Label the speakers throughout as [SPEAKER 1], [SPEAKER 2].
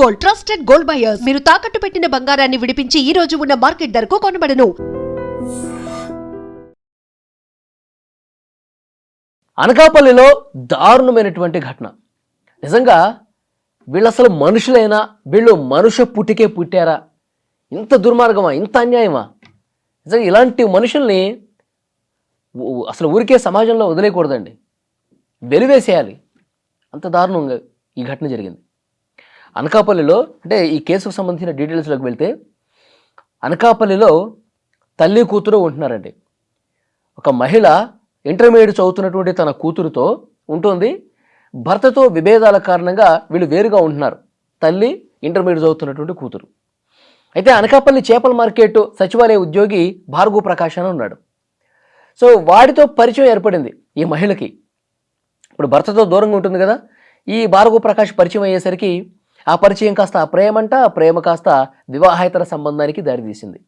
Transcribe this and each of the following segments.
[SPEAKER 1] Gold, trusted gold buyers. మీరు తాకట్టు పెట్టిన బంగారాన్ని విడిపించి ఈ రోజు ఉన్న మార్కెట్ ధరకు కొనబడను.
[SPEAKER 2] అనకాపల్లిలో దారుణమైనటువంటి ఘటన. నిజంగా వీళ్ళు అసలు మనుషులైనా, వీళ్ళు మనుష్య పుట్టికే పుట్టారా? ఇంత దుర్మార్గమా, ఇంత అన్యాయమా? నిజంగా ఇలాంటి మనుషుల్ని అసలు ఊరికే సమాజంలో వదిలేయకూడదండి, వెలివేసేయాలి. అంత దారుణంగా ఈ ఘటన జరిగింది అనకాపల్లిలో. అంటే ఈ కేసుకు సంబంధించిన డీటెయిల్స్లోకి వెళ్తే, అనకాపల్లిలో తల్లి కూతురు ఉంటున్నారండి. ఒక మహిళ ఇంటర్మీడియట్ చదువుతున్నటువంటి తన కూతురుతో ఉంటుంది. భర్తతో విభేదాల కారణంగా వీళ్ళు వేరుగా ఉంటున్నారు. తల్లి, ఇంటర్మీడియట్ చదువుతున్నటువంటి కూతురు. అయితే అనకాపల్లి చేపల మార్కెట్ సచివాలయ ఉద్యోగి భార్గవ్ ప్రకాష్ అని ఉన్నాడు. సో వాడితో పరిచయం ఏర్పడింది ఈ మహిళకి. ఇప్పుడు భర్తతో దూరంగా ఉంటుంది కదా, ఈ భార్గవ్ ప్రకాష్ పరిచయం అయ్యేసరికి ఆ పరిచయం కాస్త ప్రేమంట, ప్రేమ కాస్త వివాహేతర సంబంధానికి దారితీసింది.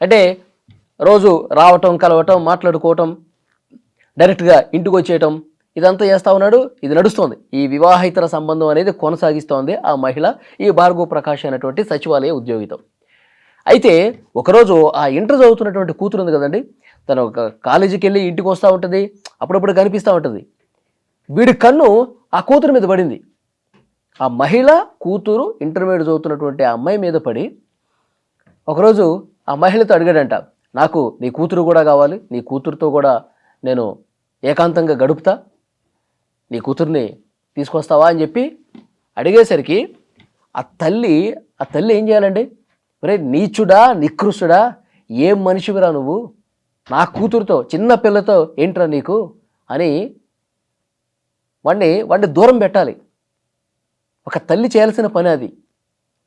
[SPEAKER 2] అంటే రోజు రావటం, కలవటం, మాట్లాడుకోవటం, డైరెక్ట్గా ఇంటికి వచ్చేయటం, ఇదంతా చేస్తూ ఉన్నాడు. ఇది నడుస్తోంది. ఈ వివాహేతర సంబంధం అనేది కొనసాగిస్తోంది ఆ మహిళ ఈ భార్గవ్ ప్రకాష్ అనేటువంటి సచివాలయ ఉద్యోగితో. అయితే ఒకరోజు ఆ ఇంటర్ చదువుతున్నటువంటి కూతురు ఉంది కదండి, తను ఒక కాలేజీకి వెళ్ళి ఇంటికి వస్తూ ఉంటుంది, అప్పుడప్పుడు కనిపిస్తూ ఉంటుంది. వీడి కన్ను ఆ కూతురు మీద పడింది. ఆ మహిళ కూతురు ఇంటర్మీడియట్ చదువుతున్నటువంటి ఆ అమ్మాయి మీద పడి ఒకరోజు ఆ మహిళతో అడిగాడంట, నాకు నీ కూతురు కూడా కావాలి, నీ కూతురుతో కూడా నేను ఏకాంతంగా గడుపుతా, నీ కూతుర్ని తీసుకొస్తావా అని చెప్పి అడిగేసరికి ఆ తల్లి ఏం చేయాలండి? ఒరే నీచుడా, నికృష్టుడా, ఏం మనిషివిరా నువ్వు, నా కూతురుతో, చిన్న పిల్లతో ఏంట్రా నీకు అని వాడిని దూరం పెట్టాలి. ఒక తల్లి చేయాల్సిన పని అది.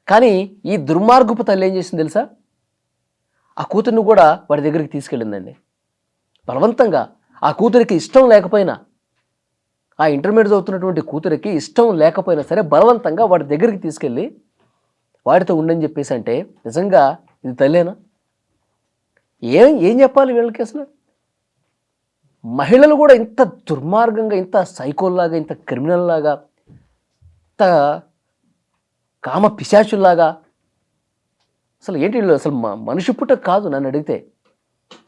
[SPEAKER 2] కానీ ఈ దుర్మార్గపు తల్లి ఏం చేసింది తెలుసా? ఆ కూతుర్ని కూడా వాడి దగ్గరికి తీసుకెళ్ళిందండి బలవంతంగా. ఆ కూతురికి ఇష్టం లేకపోయినా, ఆ ఇంటర్మీడియట్ చదువుతున్నటువంటి కూతురికి ఇష్టం లేకపోయినా సరే బలవంతంగా వాడి దగ్గరికి తీసుకెళ్ళి వాడితో ఉండని చెప్పేసి అంటే నిజంగా ఇది తల్లేనా? ఏం చెప్పాలి వీళ్ళకి అసలు? మహిళలు కూడా ఇంత దుర్మార్గంగా, ఇంత సైకోల్లాగా, ఇంత క్రిమినల్లాగా, ఇంత కామ పిశాచుల్లాగా అసలు ఏంటి వీళ్ళు? అసలు మనిషి పుట్ట కాదు నన్ను అడిగితే.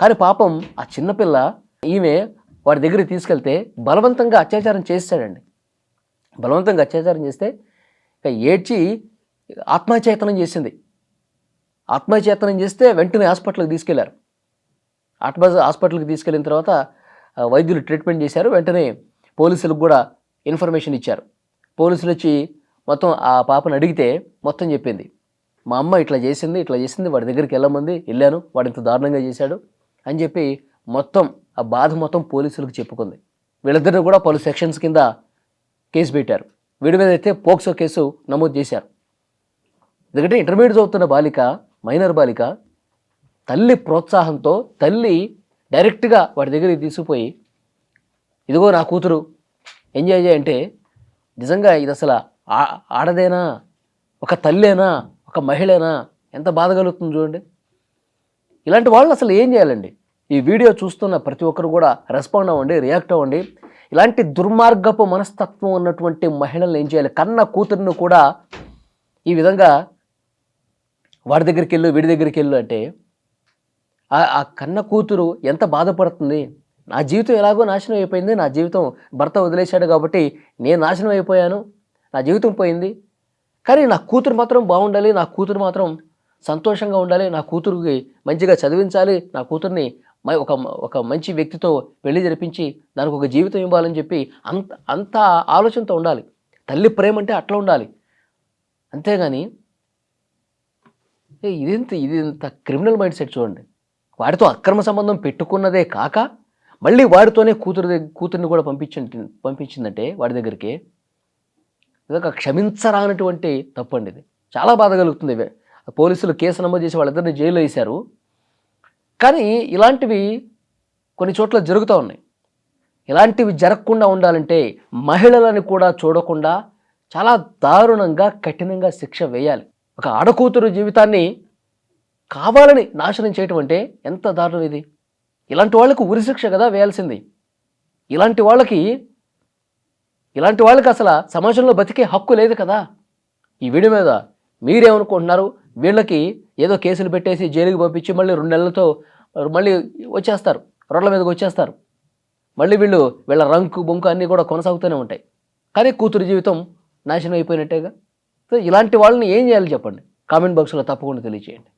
[SPEAKER 2] కానీ పాపం ఆ చిన్నపిల్ల, ఈమె వాడి దగ్గరికి తీసుకెళ్తే బలవంతంగా అత్యాచారం చేస్తాడండి. బలవంతంగా అత్యాచారం చేస్తే ఇక ఏడ్చి ఆత్మహత్యయత్నం చేసింది. ఆత్మహత్యయత్నం చేస్తే వెంటనే హాస్పిటల్కి తీసుకెళ్లారు. హాస్పిటల్కి తీసుకెళ్ళిన తర్వాత వైద్యులు ట్రీట్మెంట్ చేశారు. వెంటనే పోలీసులకు కూడా ఇన్ఫర్మేషన్ ఇచ్చారు. పోలీసులు వచ్చి మొత్తం ఆ పాపను అడిగితే మొత్తం చెప్పింది. మా అమ్మ ఇట్లా చేసింది, వాడి దగ్గరికి వెళ్ళాను, వాడు ఇంత దారుణంగా చేశాడు అని చెప్పి మొత్తం ఆ బాధ మొత్తం పోలీసులకు చెప్పుకుంది. వీళ్ళిద్దరిని కూడా పలు సెక్షన్స్ కింద కేసు పెట్టారు. వీడి మీద అయితే పోక్సో కేసు నమోదు చేశారు. ఎందుకంటే ఇంటర్మీడియట్ చదువుతున్న బాలిక, మైనర్ బాలిక, తల్లి ప్రోత్సాహంతో తల్లి డైరెక్ట్గా వాడి దగ్గరికి తీసుకుపోయి ఇదిగో నా కూతురు ఎంజాయ్ చేయంటే నిజంగా ఇది అసలు ఆడదేనా, ఒక తల్లేనా, ఒక మహిళనా? ఎంత బాధ కలుగుతుంది చూడండి. ఇలాంటి వాళ్ళు అసలు ఏం చేయాలండి? ఈ వీడియో చూస్తున్న ప్రతి ఒక్కరు కూడా రెస్పాండ్ అవ్వండి, రియాక్ట్ అవ్వండి. ఇలాంటి దుర్మార్గపు మనస్తత్వం ఉన్నటువంటి మహిళలను ఏం చేయాలి? కన్న కూతురును కూడా ఈ విధంగా వాడి దగ్గరికి వెళ్ళు, వీడి దగ్గరికి వెళ్ళు అంటే ఆ కన్న కూతురు ఎంత బాధపడుతుంది? నా జీవితం ఎలాగో నాశనం అయిపోయింది, నా జీవితం భర్త వదిలేశాడు కాబట్టి నేను నాశనం అయిపోయాను, నా జీవితం పోయింది, కానీ నా కూతురు మాత్రం బాగుండాలి, నా కూతురు మాత్రం సంతోషంగా ఉండాలి, నా కూతురుకి మంచిగా చదివించాలి, నా కూతుర్ని ఒక మంచి వ్యక్తితో పెళ్లి జరిపించి దానికి ఒక జీవితం ఇవ్వాలని చెప్పి అంత ఆలోచనతో ఉండాలి. తల్లి ప్రేమ అంటే అట్లా ఉండాలి. అంతేగాని ఇది ఇంత క్రిమినల్ మైండ్ సెట్ చూడండి. వాడితో అక్రమ సంబంధం పెట్టుకున్నదే కాక మళ్ళీ వాడితోనే కూతుర్ని కూడా పంపించిందంటే వాడి దగ్గరికి, ఇదొక క్షమించరానటువంటి తప్పు అండి. ఇది చాలా బాధ కలుగుతుంది. పోలీసులు కేసు నమోదు చేసి వాళ్ళిద్దరిని జైల్లో వేశారు. కానీ ఇలాంటివి కొన్ని చోట్ల జరుగుతూ ఉన్నాయి. ఇలాంటివి జరగకుండా ఉండాలంటే మహిళలను కూడా చూడకుండా చాలా దారుణంగా, కఠినంగా శిక్ష వేయాలి. ఒక ఆడకూతురు జీవితాన్ని కావాలని నాశనం చేయటం అంటే ఎంత దారుణం ఇది! ఇలాంటి వాళ్ళకు ఉరిశిక్ష కదా వేయాల్సింది. ఇలాంటి వాళ్ళకి అసలు సమాజంలో బతికే హక్కు లేదు కదా. ఈ వీడియో మీద మీరేమనుకుంటున్నారు? వీళ్ళకి ఏదో కేసులు పెట్టేసి జైలుకి పంపించి మళ్ళీ 2 నెలలతో మళ్ళీ వచ్చేస్తారు, రోడ్ల మీదకి వచ్చేస్తారు. మళ్ళీ వీళ్ళ రంకు బొంకు అన్నీ కూడా కొనసాగుతూనే ఉంటాయి. కానీ కూతురు జీవితం నాశనం అయిపోయినట్టేగా. సో ఇలాంటి వాళ్ళని ఏం చేయాలి చెప్పండి? కామెంట్ బాక్స్లో తప్పకుండా తెలియజేయండి.